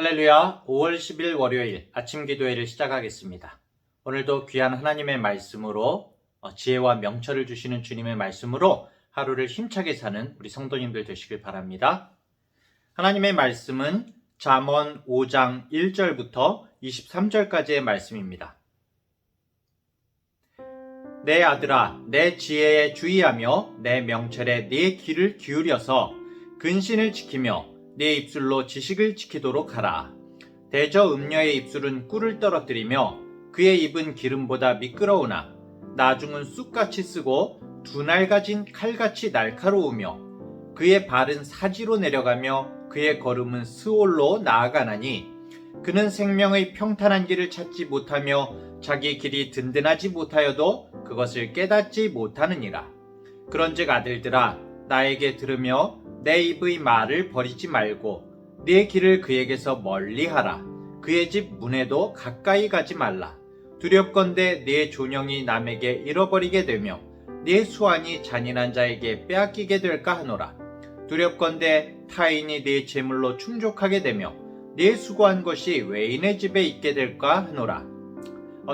할렐루야, 5월 10일 월요일 아침 기도회를 시작하겠습니다. 오늘도 귀한 하나님의 말씀으로 지혜와 명철을 주시는 주님의 말씀으로 하루를 힘차게 사는 우리 성도님들 되시길 바랍니다. 하나님의 말씀은 잠언 5장 1절부터 23절까지의 말씀입니다. 내 아들아, 내 지혜에 주의하며 내 명철에 네 귀를 기울여서 근신을 지키며 네 입술로 지식을 지키도록 하라. 대저 음녀의 입술은 꿀을 떨어뜨리며 그의 입은 기름보다 미끄러우나 나중은 쑥같이 쓰고 두 날 가진 칼같이 날카로우며 그의 발은 사지로 내려가며 그의 걸음은 스올로 나아가나니 그는 생명의 평탄한 길을 찾지 못하며 자기 길이 든든하지 못하여도 그것을 깨닫지 못하느니라. 그런즉 아들들아, 나에게 들으며 내 입의 말을 버리지 말고 네 길을 그에게서 멀리하라. 그의 집 문에도 가까이 가지 말라. 두렵건대 네 존영이 남에게 잃어버리게 되며 네 수완이 잔인한 자에게 빼앗기게 될까 하노라. 두렵건대 타인이 네 재물로 충족하게 되며 네 수고한 것이 외인의 집에 있게 될까 하노라.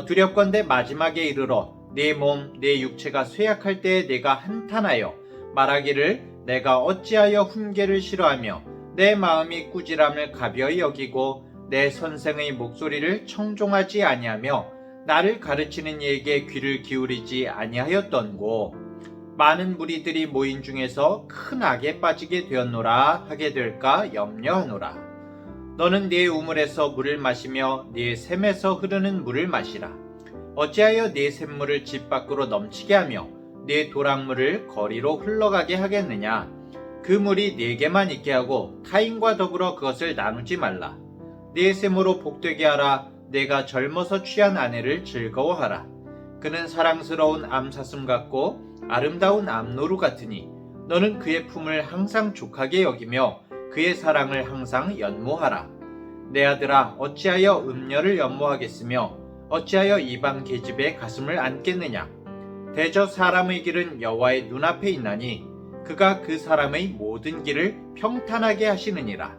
두렵건대 마지막에 이르러 네 몸, 네 육체가 쇠약할 때에 내가 한탄하여 말하기를 내가 어찌하여 훈계를 싫어하며 내 마음이 꾸지람을 가벼이 여기고 내 선생의 목소리를 청종하지 아니하며 나를 가르치는 이에게 귀를 기울이지 아니하였던고. 많은 무리들이 모인 중에서 큰 악에 빠지게 되었노라 하게 될까 염려하노라. 너는 네 우물에서 물을 마시며 네 샘에서 흐르는 물을 마시라. 어찌하여 네 샘물을 집 밖으로 넘치게 하며 네 도랑물을 거리로 흘러가게 하겠느냐. 그 물이 네게만 있게 하고 타인과 더불어 그것을 나누지 말라. 네 샘으로 복되게 하라. 내가 젊어서 취한 아내를 즐거워하라. 그는 사랑스러운 암사슴 같고 아름다운 암노루 같으니 너는 그의 품을 항상 족하게 여기며 그의 사랑을 항상 연모하라. 내 아들아, 어찌하여 음녀를 연모하겠으며 어찌하여 이방 계집의 가슴을 안겠느냐. 대저 사람의 길은 여호와의 눈앞에 있나니 그가 그 사람의 모든 길을 평탄하게 하시느니라.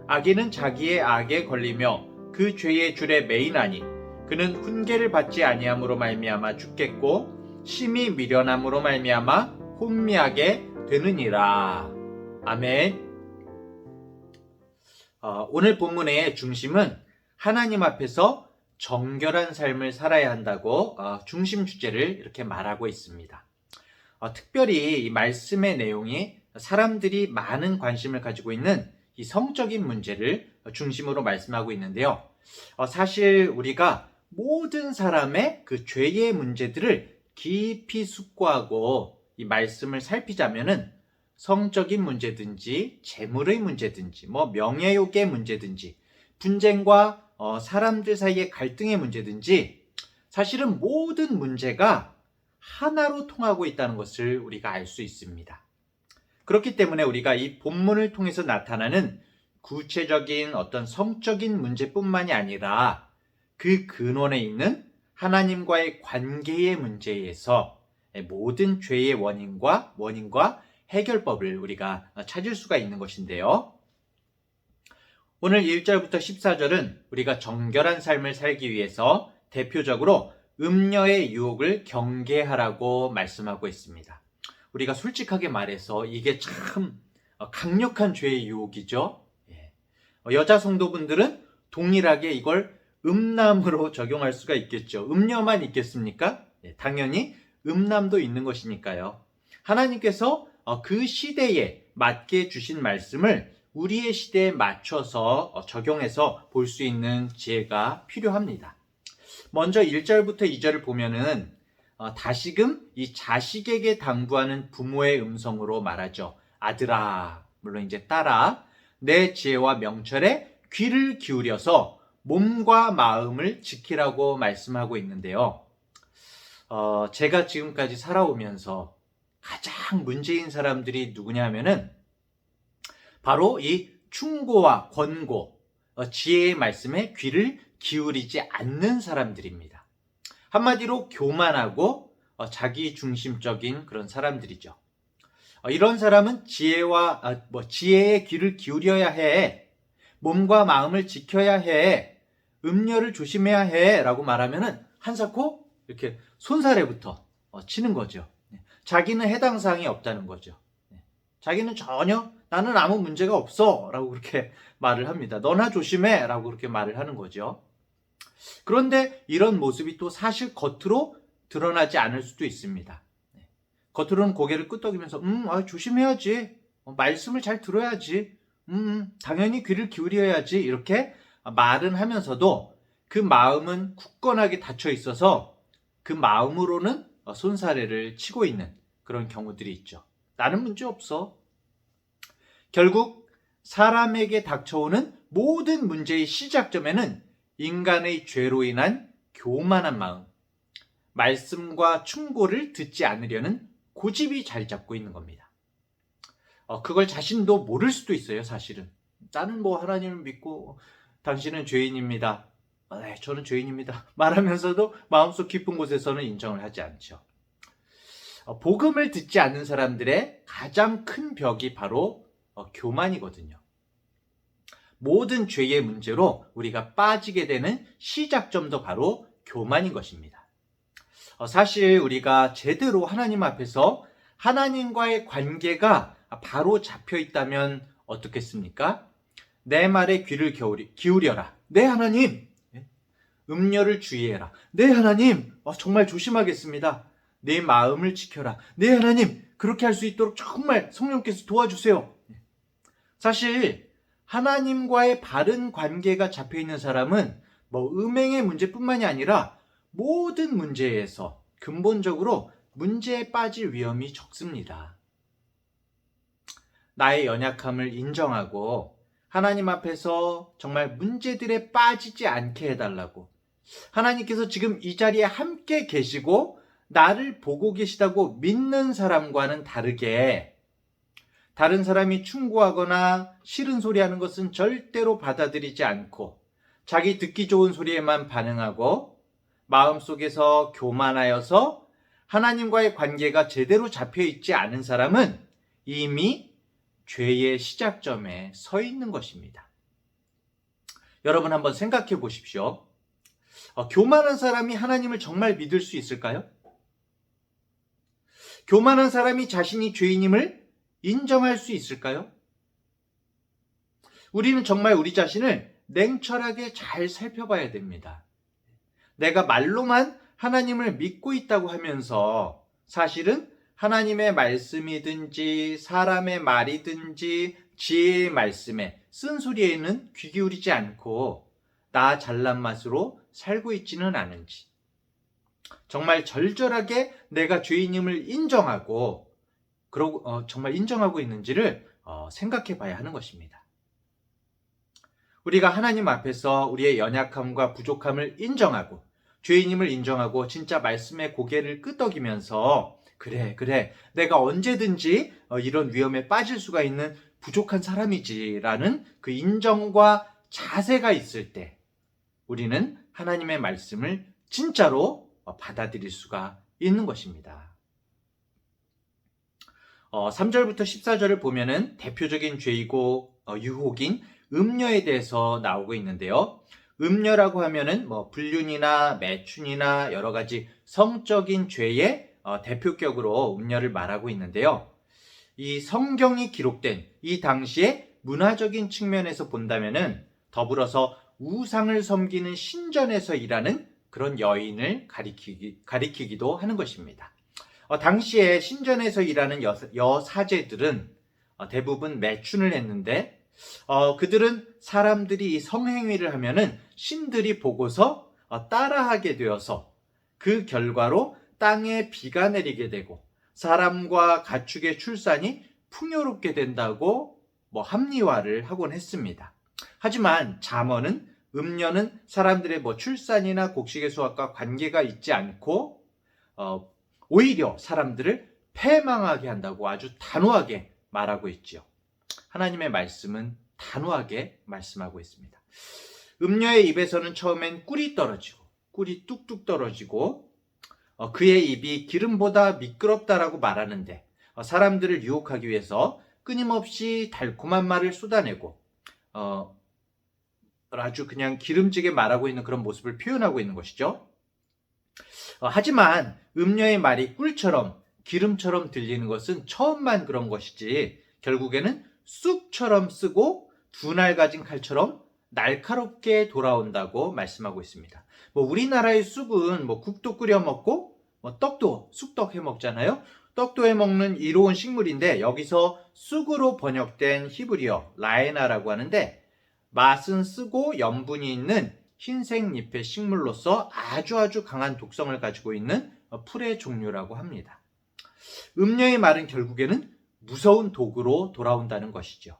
악인은 자기의 악에 걸리며 그 죄의 줄에 매이나니 그는 훈계를 받지 아니함으로 말미암아 죽겠고 심히 미련함으로 말미암아 혼미하게 되느니라. 아멘. 오늘 본문의 중심은 하나님 앞에서 정결한 삶을 살아야 한다고 중심 주제를 이렇게 말하고 있습니다. 특별히 이 말씀의 내용이 사람들이 많은 관심을 가지고 있는 이 성적인 문제를 중심으로 말씀하고 있는데요. 사실 우리가 모든 사람의 그 죄의 문제들을 깊이 숙고하고 이 말씀을 살피자면은 성적인 문제든지 재물의 문제든지 명예욕의 문제든지 분쟁과 사람들 사이의 갈등의 문제든지 사실은 모든 문제가 하나로 통하고 있다는 것을 우리가 알 수 있습니다. 그렇기 때문에 우리가 이 본문을 통해서 나타나는 구체적인 어떤 성적인 문제뿐만이 아니라 그 근원에 있는 하나님과의 관계의 문제에서 모든 죄의 원인과 해결법을 우리가 찾을 수가 있는 것인데요. 오늘 1절부터 14절은 우리가 정결한 삶을 살기 위해서 대표적으로 음녀의 유혹을 경계하라고 말씀하고 있습니다. 우리가 솔직하게 말해서 이게 참 강력한 죄의 유혹이죠. 여자 성도분들은 동일하게 이걸 음남으로 적용할 수가 있겠죠. 음녀만 있겠습니까? 당연히 음남도 있는 것이니까요. 하나님께서 그 시대에 맞게 주신 말씀을 우리의 시대에 맞춰서 적용해서 볼 수 있는 지혜가 필요합니다. 먼저 1절부터 2절을 보면은 다시금 이 자식에게 당부하는 부모의 음성으로 말하죠. 아들아, 물론 이제 딸아, 내 지혜와 명철에 귀를 기울여서 몸과 마음을 지키라고 말씀하고 있는데요. 제가 지금까지 살아오면서 가장 문제인 사람들이 누구냐 하면은 바로 이 충고와 권고, 지혜의 말씀에 귀를 기울이지 않는 사람들입니다. 한마디로 교만하고 자기 중심적인 그런 사람들이죠. 이런 사람은 지혜의 귀를 기울여야 해. 몸과 마음을 지켜야 해. 음녀를 조심해야 해. 라고 말하면은 한사코 이렇게 손사래부터 치는 거죠. 자기는 해당 사항이 없다는 거죠. 자기는 전혀 나는 아무 문제가 없어. 라고 그렇게 말을 합니다. 너나 조심해. 라고 그렇게 말을 하는 거죠. 그런데 이런 모습이 또 사실 겉으로 드러나지 않을 수도 있습니다. 겉으로는 고개를 끄덕이면서 조심해야지. 말씀을 잘 들어야지. 당연히 귀를 기울여야지. 이렇게 말은 하면서도 그 마음은 굳건하게 닫혀 있어서 그 마음으로는 손사래를 치고 있는 그런 경우들이 있죠. 나는 문제 없어. 결국 사람에게 닥쳐오는 모든 문제의 시작점에는 인간의 죄로 인한 교만한 마음, 말씀과 충고를 듣지 않으려는 고집이 자리 잡고 있는 겁니다. 그걸 자신도 모를 수도 있어요, 사실은. 나는 뭐 하나님을 믿고 당신은 죄인입니다. 네, 저는 죄인입니다. 말하면서도 마음속 깊은 곳에서는 인정을 하지 않죠. 복음을 듣지 않는 사람들의 가장 큰 벽이 바로 교만이거든요. 모든 죄의 문제로 우리가 빠지게 되는 시작점도 바로 교만인 것입니다. 사실 우리가 제대로 하나님 앞에서 하나님과의 관계가 바로 잡혀 있다면 어떻겠습니까? 내 말에 귀를 기울여라. 네, 하나님. 음녀를 주의해라. 네, 하나님. 정말 조심하겠습니다. 내 마음을 지켜라. 네, 하나님. 그렇게 할 수 있도록 정말 성령께서 도와주세요. 사실 하나님과의 바른 관계가 잡혀 있는 사람은 음행의 문제뿐만이 아니라 모든 문제에서 근본적으로 문제에 빠질 위험이 적습니다. 나의 연약함을 인정하고 하나님 앞에서 정말 문제들에 빠지지 않게 해달라고, 하나님께서 지금 이 자리에 함께 계시고 나를 보고 계시다고 믿는 사람과는 다르게 다른 사람이 충고하거나 싫은 소리 하는 것은 절대로 받아들이지 않고 자기 듣기 좋은 소리에만 반응하고 마음속에서 교만하여서 하나님과의 관계가 제대로 잡혀 있지 않은 사람은 이미 죄의 시작점에 서 있는 것입니다. 여러분 한번 생각해 보십시오. 교만한 사람이 하나님을 정말 믿을 수 있을까요? 교만한 사람이 자신이 죄인임을 인정할 수 있을까요? 우리는 정말 우리 자신을 냉철하게 잘 살펴봐야 됩니다. 내가 말로만 하나님을 믿고 있다고 하면서 사실은 하나님의 말씀이든지 사람의 말이든지 지혜의 말씀에 쓴소리에는 귀 기울이지 않고 나 잘난 맛으로 살고 있지는 않은지, 정말 절절하게 내가 죄인임을 인정하고 정말 인정하고 있는지를 생각해 봐야 하는 것입니다. 우리가 하나님 앞에서 우리의 연약함과 부족함을 인정하고 죄인임을 인정하고 진짜 말씀에 고개를 끄덕이면서 그래 내가 언제든지 이런 위험에 빠질 수가 있는 부족한 사람이지라는 그 인정과 자세가 있을 때 우리는 하나님의 말씀을 진짜로 받아들일 수가 있는 것입니다. 3절부터 14절을 보면은 대표적인 죄이고 유혹인 음녀에 대해서 나오고 있는데요. 음녀라고 하면은 불륜이나 매춘이나 여러 가지 성적인 죄의 대표격으로 음녀를 말하고 있는데요. 이 성경이 기록된 이 당시의 문화적인 측면에서 본다면은 더불어서 우상을 섬기는 신전에서 일하는 그런 여인을 가리키기도 하는 것입니다. 당시에 신전에서 일하는 여사제들은 대부분 매춘을 했는데 그들은 사람들이 이 성행위를 하면은 신들이 보고서 따라하게 되어서 그 결과로 땅에 비가 내리게 되고 사람과 가축의 출산이 풍요롭게 된다고 합리화를 하곤 했습니다. 하지만 잠언은 음녀는 사람들의 출산이나 곡식의 수확과 관계가 있지 않고 오히려 사람들을 패망하게 한다고 아주 단호하게 말하고 있지요. 하나님의 말씀은 단호하게 말씀하고 있습니다. 음녀의 입에서는 처음엔 꿀이 뚝뚝 떨어지고 그의 입이 기름보다 미끄럽다라고 말하는데 사람들을 유혹하기 위해서 끊임없이 달콤한 말을 쏟아내고 아주 그냥 기름지게 말하고 있는 그런 모습을 표현하고 있는 것이죠. 하지만 음녀의 말이 꿀처럼 기름처럼 들리는 것은 처음만 그런 것이지 결국에는 쑥처럼 쓰고 두 날 가진 칼처럼 날카롭게 돌아온다고 말씀하고 있습니다. 우리나라의 쑥은 국도 끓여 먹고 떡도 쑥떡 해 먹잖아요. 떡도 해 먹는 이로운 식물인데 여기서 쑥으로 번역된 히브리어 라에나라고 하는데 맛은 쓰고 염분이 있는 흰색 잎의 식물로서 아주 강한 독성을 가지고 있는 풀의 종류라고 합니다. 음녀의 말은 결국에는 무서운 도구로 돌아온다는 것이죠.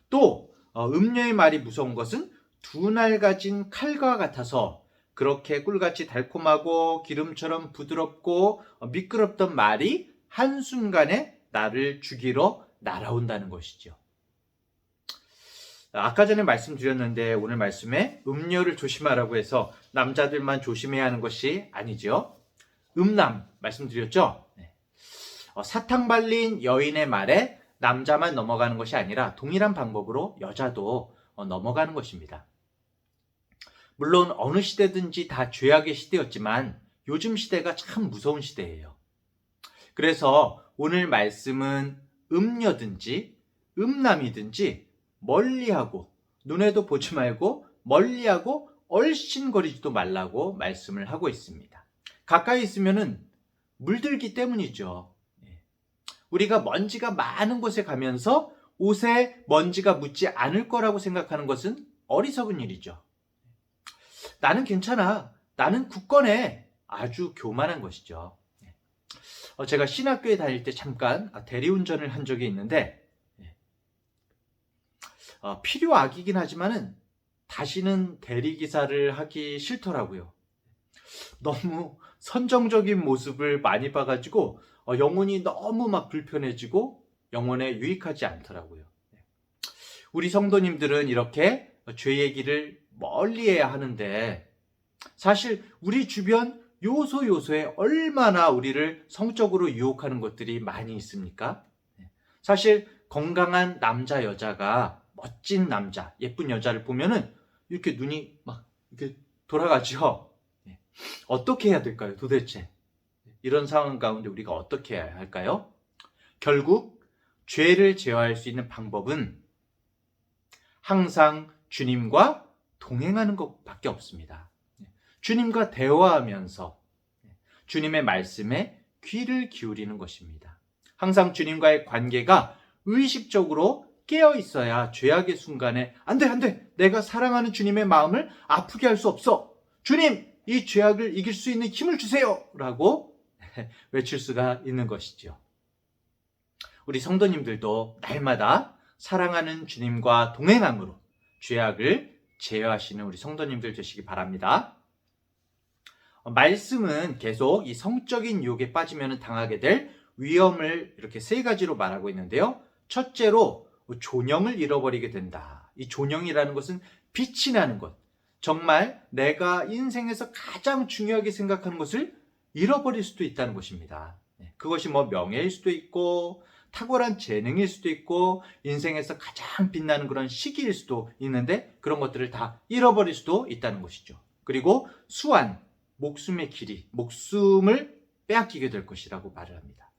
또 음녀의 말이 무서운 것은 두 날 가진 칼과 같아서 그렇게 꿀같이 달콤하고 기름처럼 부드럽고 미끄럽던 말이 한순간에 나를 죽이러 날아온다는 것이죠. 아까 전에 말씀드렸는데 오늘 말씀에 음녀를 조심하라고 해서 남자들만 조심해야 하는 것이 아니죠. 음남 말씀드렸죠. 사탕 발린 여인의 말에 남자만 넘어가는 것이 아니라 동일한 방법으로 여자도 넘어가는 것입니다. 물론 어느 시대든지 다 죄악의 시대였지만 요즘 시대가 참 무서운 시대예요. 그래서 오늘 말씀은 음녀든지 음남이든지 멀리하고 눈에도 보지 말고 멀리하고 얼씬거리지도 말라고 말씀을 하고 있습니다. 가까이 있으면은 물들기 때문이죠. 우리가 먼지가 많은 곳에 가면서 옷에 먼지가 묻지 않을 거라고 생각하는 것은 어리석은 일이죠. 나는 괜찮아. 나는 굳건해. 아주 교만한 것이죠. 제가 신학교에 다닐 때 잠깐 대리운전을 한 적이 있는데 필요악이긴 하지만은 다시는 대리기사를 하기 싫더라고요. 너무 선정적인 모습을 많이 봐가지고 영혼이 너무 불편해지고 영혼에 유익하지 않더라고요. 우리 성도님들은 이렇게 죄 얘기를 멀리해야 하는데 사실 우리 주변 요소요소에 얼마나 우리를 성적으로 유혹하는 것들이 많이 있습니까? 사실 건강한 남자 여자가 멋진 남자 예쁜 여자를 보면은 이렇게 눈이 이렇게 돌아가죠. 어떻게 해야 될까요 도대체? 이런 상황 가운데 우리가 어떻게 해야 할까요? 결국 죄를 제어할 수 있는 방법은 항상 주님과 동행하는 것밖에 없습니다. 주님과 대화하면서 주님의 말씀에 귀를 기울이는 것입니다. 항상 주님과의 관계가 의식적으로 깨어 있어야 죄악의 순간에 안 돼, 내가 사랑하는 주님의 마음을 아프게 할 수 없어. 주님, 이 죄악을 이길 수 있는 힘을 주세요 라고 외칠 수가 있는 것이죠. 우리 성도님들도 날마다 사랑하는 주님과 동행함으로 죄악을 제어하시는 우리 성도님들 되시기 바랍니다. 말씀은 계속 이 성적인 유혹에 빠지면 당하게 될 위험을 이렇게 세 가지로 말하고 있는데요. 첫째로 존영을 잃어버리게 된다. 이 존영이라는 것은 빛이 나는 것. 정말 내가 인생에서 가장 중요하게 생각하는 것을 잃어버릴 수도 있다는 것입니다. 그것이 명예일 수도 있고 탁월한 재능일 수도 있고 인생에서 가장 빛나는 그런 시기일 수도 있는데 그런 것들을 다 잃어버릴 수도 있다는 것이죠. 그리고 수완, 목숨의 길이, 목숨을 빼앗기게 될 것이라고 말을 합니다.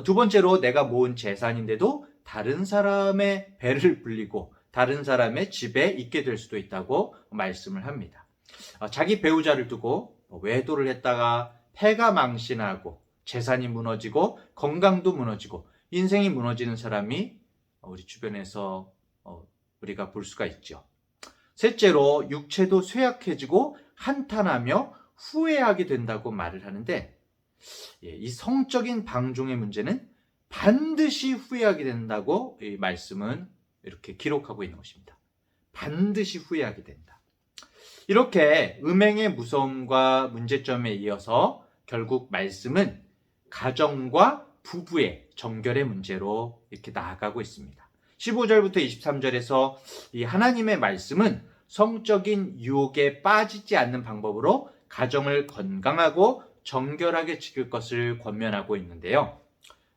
두 번째로 내가 모은 재산인데도 다른 사람의 배를 불리고 다른 사람의 집에 있게 될 수도 있다고 말씀을 합니다. 자기 배우자를 두고 외도를 했다가 패가 망신하고 재산이 무너지고 건강도 무너지고 인생이 무너지는 사람이 우리 주변에서 우리가 볼 수가 있죠. 셋째로 육체도 쇠약해지고 한탄하며 후회하게 된다고 말을 하는데 이 성적인 방종의 문제는 반드시 후회하게 된다고 이 말씀은 이렇게 기록하고 있는 것입니다. 반드시 후회하게 된다. 이렇게 음행의 무서움과 문제점에 이어서 결국 말씀은 가정과 부부의 정결의 문제로 이렇게 나아가고 있습니다. 15절부터 23절에서 이 하나님의 말씀은 성적인 유혹에 빠지지 않는 방법으로 가정을 건강하고 정결하게 지킬 것을 권면하고 있는데요.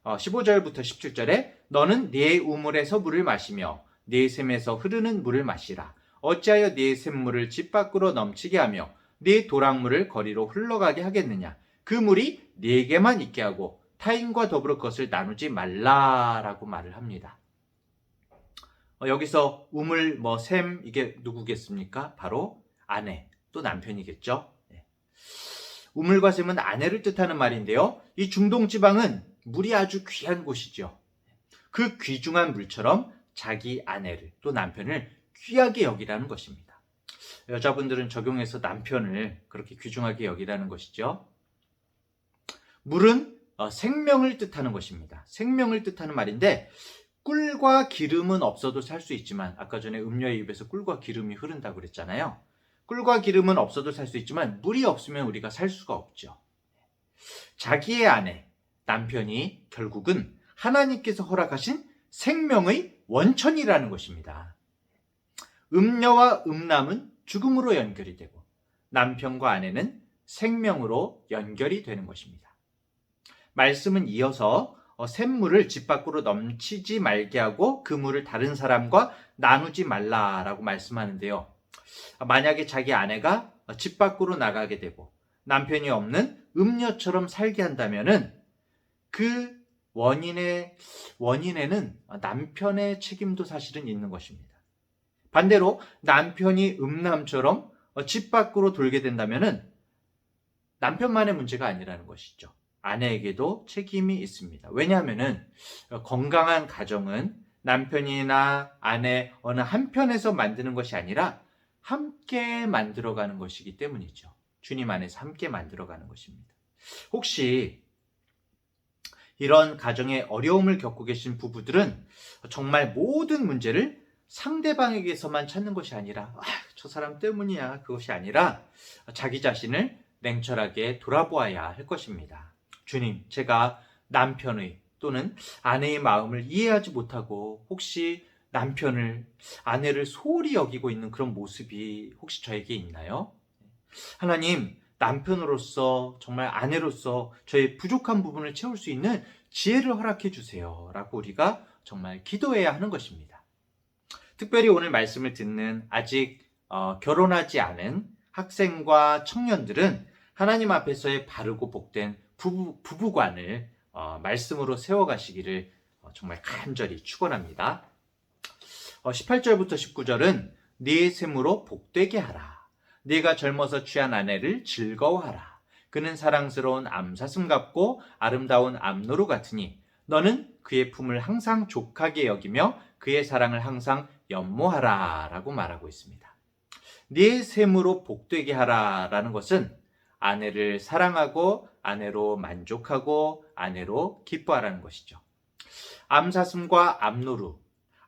15절부터 17절에 너는 네 우물에서 물을 마시며 네 샘에서 흐르는 물을 마시라. 어찌하여 네 샘물을 집 밖으로 넘치게 하며 네 도랑물을 거리로 흘러가게 하겠느냐. 그 물이 네게만 있게 하고 타인과 더불어 것을 나누지 말라라고 말을 합니다. 여기서 우물, 샘, 이게 누구겠습니까? 바로 아내, 또 남편이겠죠. 우물과 샘은 아내를 뜻하는 말인데요. 이 중동 지방은 물이 아주 귀한 곳이죠. 그 귀중한 물처럼 자기 아내를, 또 남편을 귀하게 여기라는 것입니다. 여자분들은 적용해서 남편을 그렇게 귀중하게 여기라는 것이죠. 물은 생명을 뜻하는 것입니다. 생명을 뜻하는 말인데 꿀과 기름은 없어도 살 수 있지만, 아까 전에 음녀의 입에서 꿀과 기름이 흐른다고 그랬잖아요. 꿀과 기름은 없어도 살 수 있지만 물이 없으면 우리가 살 수가 없죠. 자기의 아내, 남편이 결국은 하나님께서 허락하신 생명의 원천이라는 것입니다. 음녀와 음남은 죽음으로 연결이 되고 남편과 아내는 생명으로 연결이 되는 것입니다. 말씀은 이어서 샘물을 집 밖으로 넘치지 말게 하고 그 물을 다른 사람과 나누지 말라라고 말씀하는데요. 만약에 자기 아내가 집 밖으로 나가게 되고 남편이 없는 음녀처럼 살게 한다면은 그 원인에는 남편의 책임도 사실은 있는 것입니다. 반대로 남편이 음남처럼 집 밖으로 돌게 된다면은 남편만의 문제가 아니라는 것이죠. 아내에게도 책임이 있습니다. 왜냐하면은 건강한 가정은 남편이나 아내 어느 한편에서 만드는 것이 아니라 함께 만들어가는 것이기 때문이죠. 주님 안에서 함께 만들어가는 것입니다. 혹시 이런 가정에 어려움을 겪고 계신 부부들은 정말 모든 문제를 상대방에게서만 찾는 것이 아니라 저 사람 때문이야, 그것이 아니라 자기 자신을 냉철하게 돌아보아야 할 것입니다. 주님, 제가 남편의 또는 아내의 마음을 이해하지 못하고 혹시 남편을, 아내를 소홀히 여기고 있는 그런 모습이 혹시 저에게 있나요? 하나님, 남편으로서, 정말 아내로서 저의 부족한 부분을 채울 수 있는 지혜를 허락해 주세요 라고 우리가 정말 기도해야 하는 것입니다. 특별히 오늘 말씀을 듣는 아직 결혼하지 않은 학생과 청년들은 하나님 앞에서의 바르고 복된 부부관을 말씀으로 세워가시기를 정말 간절히 축원합니다. 18절부터 19절은 네 샘으로 복되게 하라. 네가 젊어서 취한 아내를 즐거워하라. 그는 사랑스러운 암사슴 같고 아름다운 암노루 같으니 너는 그의 품을 항상 족하게 여기며 그의 사랑을 항상 연모하라 라고 말하고 있습니다. 네 샘으로 복되게 하라 라는 것은 아내를 사랑하고 아내로 만족하고 아내로 기뻐하라는 것이죠. 암사슴과 암노루,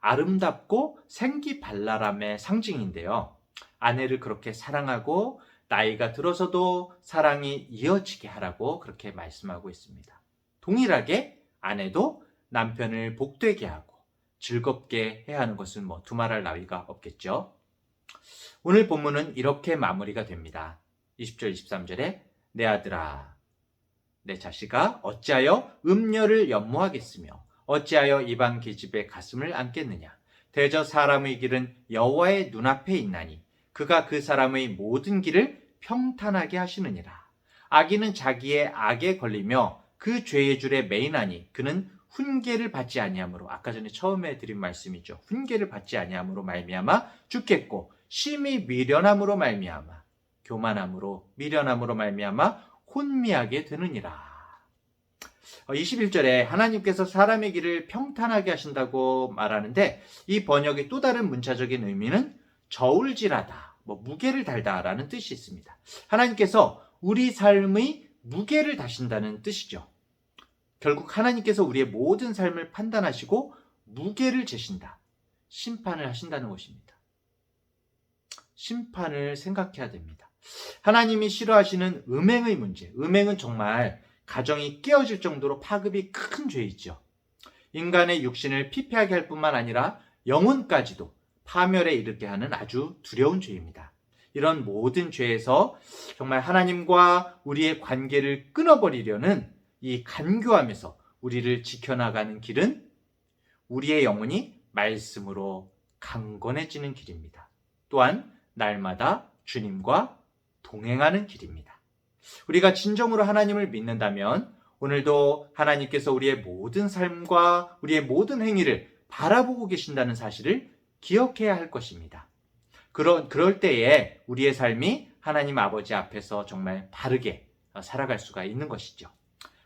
아름답고 생기발랄함의 상징인데요. 아내를 그렇게 사랑하고 나이가 들어서도 사랑이 이어지게 하라고 그렇게 말씀하고 있습니다. 동일하게 아내도 남편을 복되게 하고 즐겁게 해야 하는 것은 두말할 나위가 없겠죠. 오늘 본문은 이렇게 마무리가 됩니다. 20절, 23절에 내 아들아, 내 자식아, 어찌하여 음녀를 연모하겠으며 어찌하여 이방 계집의 가슴을 안겠느냐. 대저 사람의 길은 여호와의 눈앞에 있나니 그가 그 사람의 모든 길을 평탄하게 하시느니라. 악인은 자기의 악에 걸리며 그 죄의 줄에 매이나니 그는 훈계를 받지 아니하므로, 아까 전에 처음에 드린 말씀이죠. 훈계를 받지 아니하므로 말미암아 죽겠고 심히 미련함으로 말미암아, 교만함으로 미련함으로 말미암아 혼미하게 되느니라. 21절에 하나님께서 사람의 길을 평탄하게 하신다고 말하는데 이 번역의 또 다른 문자적인 의미는 저울질하다, 무게를 달다라는 뜻이 있습니다. 하나님께서 우리 삶의 무게를 다신다는 뜻이죠. 결국 하나님께서 우리의 모든 삶을 판단하시고 무게를 재신다, 심판을 하신다는 것입니다. 심판을 생각해야 됩니다. 하나님이 싫어하시는 음행의 문제, 음행은 정말 가정이 깨어질 정도로 파급이 큰 죄이죠. 인간의 육신을 피폐하게 할 뿐만 아니라 영혼까지도 파멸에 이르게 하는 아주 두려운 죄입니다. 이런 모든 죄에서 정말 하나님과 우리의 관계를 끊어버리려는 이 간교함에서 우리를 지켜나가는 길은 우리의 영혼이 말씀으로 강건해지는 길입니다. 또한 날마다 주님과 동행하는 길입니다. 우리가 진정으로 하나님을 믿는다면 오늘도 하나님께서 우리의 모든 삶과 우리의 모든 행위를 바라보고 계신다는 사실을 기억해야 할 것입니다. 그럴 때에 우리의 삶이 하나님 아버지 앞에서 정말 바르게 살아갈 수가 있는 것이죠.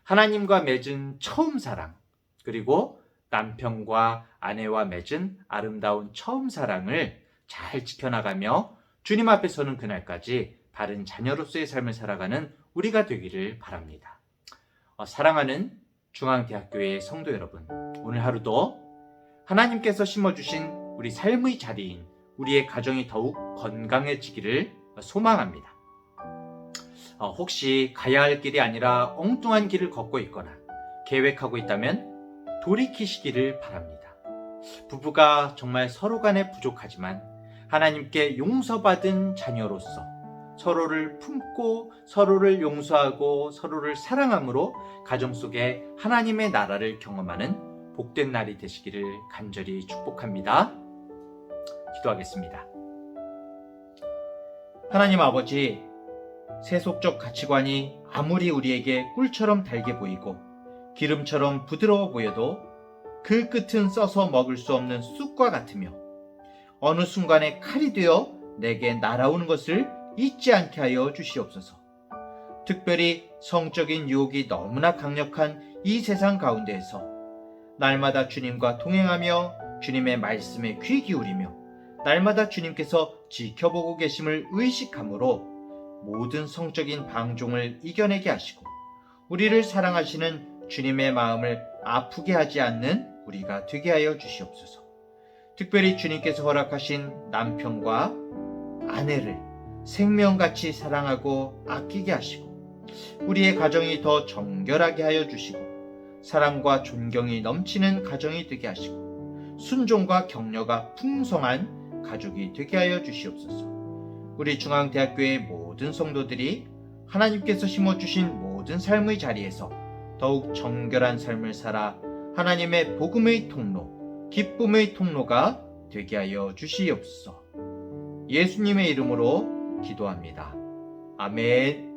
하나님과 맺은 처음 사랑, 그리고 남편과 아내와 맺은 아름다운 처음 사랑을 잘 지켜나가며 주님 앞에 서는 그날까지 바른 자녀로서의 삶을 살아가는 우리가 되기를 바랍니다. 사랑하는 중앙대학교의 성도 여러분, 오늘 하루도 하나님께서 심어주신 우리 삶의 자리인 우리의 가정이 더욱 건강해지기를 소망합니다. 혹시 가야 할 길이 아니라 엉뚱한 길을 걷고 있거나 계획하고 있다면 돌이키시기를 바랍니다. 부부가 정말 서로 간에 부족하지만 하나님께 용서받은 자녀로서 서로를 품고 서로를 용서하고 서로를 사랑함으로 가정 속에 하나님의 나라를 경험하는 복된 날이 되시기를 간절히 축복합니다. 기도하겠습니다. 하나님 아버지, 세속적 가치관이 아무리 우리에게 꿀처럼 달게 보이고 기름처럼 부드러워 보여도 그 끝은 써서 먹을 수 없는 쑥과 같으며 어느 순간에 칼이 되어 내게 날아오는 것을 잊지 않게 하여 주시옵소서. 특별히 성적인 유혹이 너무나 강력한 이 세상 가운데에서 날마다 주님과 동행하며 주님의 말씀에 귀 기울이며 날마다 주님께서 지켜보고 계심을 의식함으로 모든 성적인 방종을 이겨내게 하시고 우리를 사랑하시는 주님의 마음을 아프게 하지 않는 우리가 되게 하여 주시옵소서. 특별히 주님께서 허락하신 남편과 아내를 생명같이 사랑하고 아끼게 하시고 우리의 가정이 더 정결하게 하여 주시고 사랑과 존경이 넘치는 가정이 되게 하시고 순종과 격려가 풍성한 가족이 되게 하여 주시옵소서. 우리 중앙대학교의 모든 성도들이 하나님께서 심어주신 모든 삶의 자리에서 더욱 정결한 삶을 살아 하나님의 복음의 통로, 기쁨의 통로가 되게 하여 주시옵소서. 예수님의 이름으로 기도합니다. 아멘.